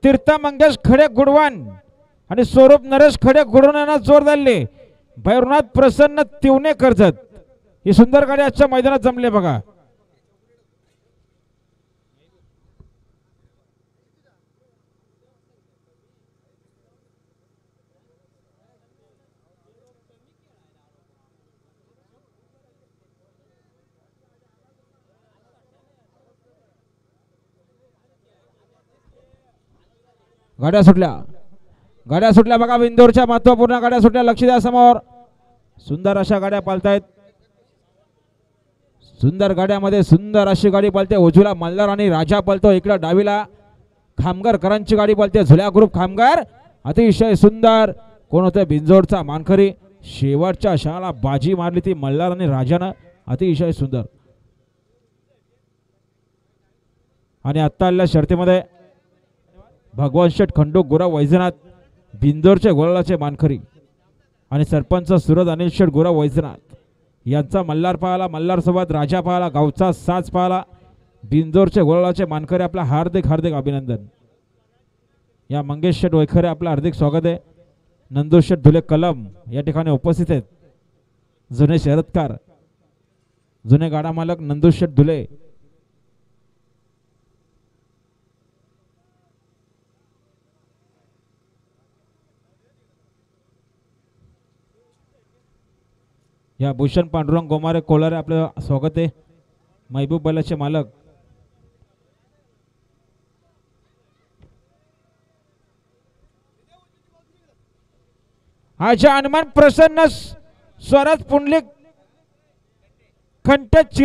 तीर्था मंगेश खडे गुडवान आणि स्वरूप नरेश खडे गुडवान यांना जोर दिले। भैरवनाथ प्रसन्न तिवणे कर्जत ही सुंदर गाडी आजच्या मैदानात जमले बघा। गाड्या सुटल्या बघा। इंदोरच्या महत्त्वपूर्ण गाड्या सुटल्या, लक्ष द्या समोर। सुंदर अशा गाड्या पालतायत, सुंदर गाड्यामध्ये सुंदर अशी गाडी पळते। उजवीला मल्हार आणि राजा पळतो, इकडे डावीला खामगारकरांची गाडी पळते, झुल्या ग्रुप खामगार। अतिशय सुंदर कोण होते बिंजोडचा मानकरी, शेवटच्या क्षणाला बाजी मारली ती मल्हार आणि राजानं, अतिशय सुंदर। आणि आता आलेल्या शर्तीमध्ये भगवान शेठ खंडू गुरव वैजनाथ बिंदोरचे गोळाचे मानकरी आणि सरपंच सुरज अनिल शेठ गुरव वैजनाथ यांचा मल्हार पाहाला, मल्हार सोबत राजा पाहाला, गावचा साज पाहाला, बिंदोरचे गोळाचे मानकरी आपला हार्दिक हार्दिक अभिनंदन। या मंगेश शेठ वैखरे आपलं हार्दिक स्वागत आहे। नंदू शेठ धुले कलम या ठिकाणी उपस्थित आहेत, जुने शर्यतकार, जुने गाडा मालक नंदू शेठ धुले। या भूषण पांडुरंग गोमारे कोलारे आपलं स्वागत आहे, महबूब बैलाचे मालक। आजा हनुमान प्रसन्न स्वराज पुंडलिक कंठ चिर